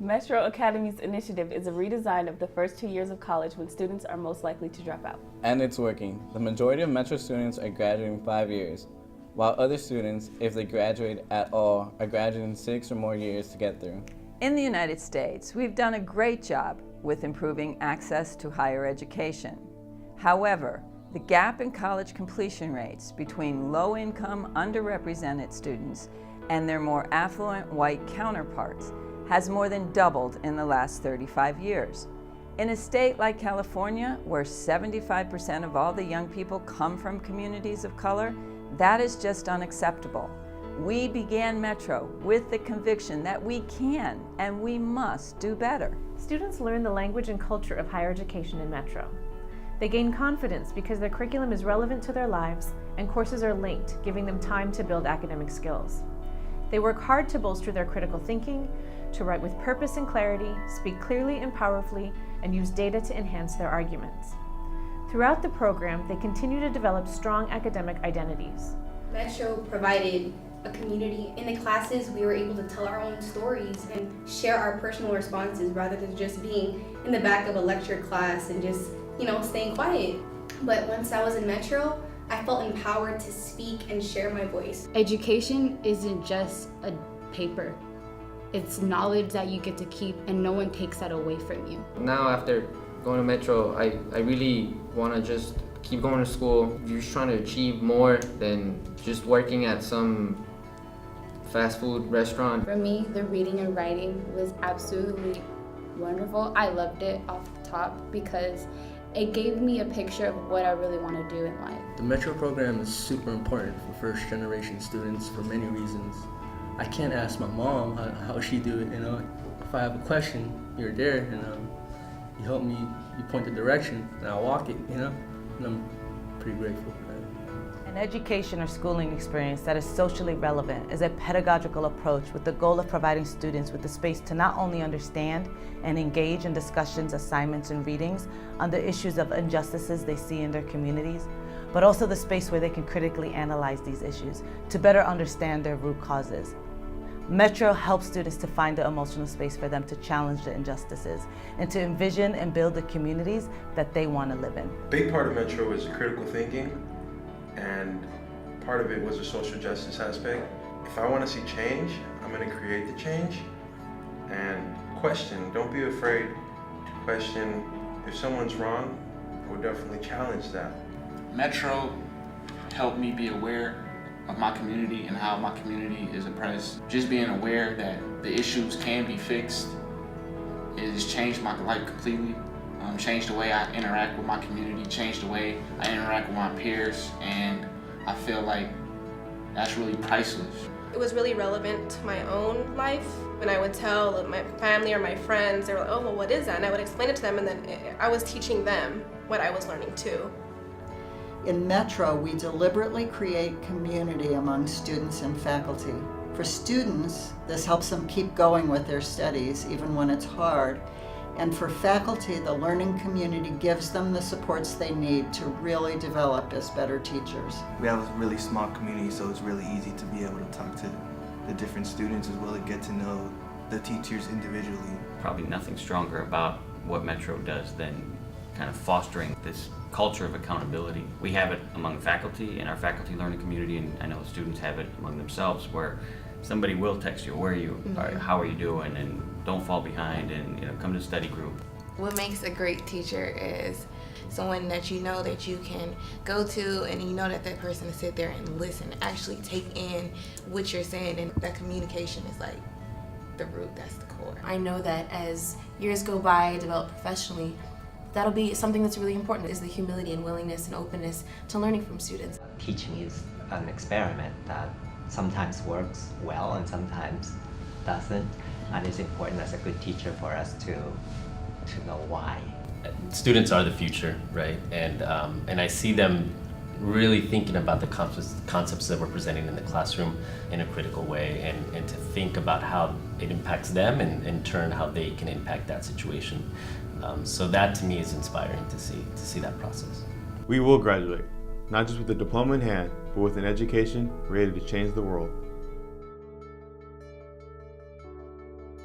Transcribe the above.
Metro Academies initiative is a redesign of the first 2 years of college when students are most likely to drop out. And it's working. The majority of Metro students are graduating 5 years, while other students, if they graduate at all, are graduating 6 or more years to get through. In the United States, we've done a great job with improving access to higher education. However, the gap in college completion rates between low-income, underrepresented students and their more affluent white counterparts has more than doubled in the last 35 years. In a state like California, where 75% of all the young people come from communities of color, that is just unacceptable. We began Metro with the conviction that we can and we must do better. Students learn the language and culture of higher education in Metro. They gain confidence because their curriculum is relevant to their lives and courses are linked, giving them time to build academic skills. They work hard to bolster their critical thinking, to write with purpose and clarity, speak clearly and powerfully, and use data to enhance their arguments. Throughout the program, they continue to develop strong academic identities. Metro provided a community. In the classes, we were able to tell our own stories and share our personal responses rather than just being in the back of a lecture class and just, staying quiet. But once I was in Metro, I felt empowered to speak and share my voice. Education isn't just a paper. It's knowledge that you get to keep and no one takes that away from you. Now after going to Metro, I really want to just keep going to school. You're just trying to achieve more than just working at some fast food restaurant. For me, the reading and writing was absolutely wonderful. I loved it off the top because it gave me a picture of what I really want to do in life. The Metro program is super important for first generation students for many reasons. I can't ask my mom how she do it, If I have a question, you're there, you help me, you point the direction, and I walk it, and I'm pretty grateful for that. An education or schooling experience that is socially relevant is a pedagogical approach with the goal of providing students with the space to not only understand and engage in discussions, assignments, and readings on the issues of injustices they see in their communities, but also the space where they can critically analyze these issues to better understand their root causes. Metro helps students to find the emotional space for them to challenge the injustices and to envision and build the communities that they want to live in. A big part of Metro is critical thinking, and part of it was a social justice aspect. If I want to see change, I'm going to create the change and question. Don't be afraid to question. If someone's wrong, I would definitely challenge that. Metro helped me be aware of my community and how my community is oppressed. Just being aware that the issues can be fixed, it has changed my life completely. Changed the way I interact with my community, changed the way I interact with my peers, and I feel like that's really priceless. It was really relevant to my own life. When I would tell my family or my friends, they were like, oh, well, what is that? And I would explain it to them, and then I was teaching them what I was learning too. In Metro, we deliberately create community among students and faculty. For students, this helps them keep going with their studies, even when it's hard. And for faculty, the learning community gives them the supports they need to really develop as better teachers. We have a really small community, so it's really easy to be able to talk to the different students as well as get to know the teachers individually. Probably nothing stronger about what Metro does than kind of fostering this culture of accountability. We have it among faculty in our faculty learning community, and I know students have it among themselves, where somebody will text you, where are you, how are you doing, and don't fall behind, and come to study group. What makes a great teacher is someone that you know that you can go to, and you know that that person will sit there and listen, actually take in what you're saying, and that communication is like the root, that's the core. I know that as years go by, I develop professionally, that'll be something that's really important, is the humility and willingness and openness to learning from students. Teaching is an experiment that sometimes works well and sometimes doesn't, and it's important as a good teacher for us to know why. Students are the future, right? And I see them really thinking about the concepts that we're presenting in the classroom in a critical way, and to think about how it impacts them, and in turn how they can impact that situation. So that to me is inspiring to see that process. We will graduate, not just with a diploma in hand, but with an education ready to change the world.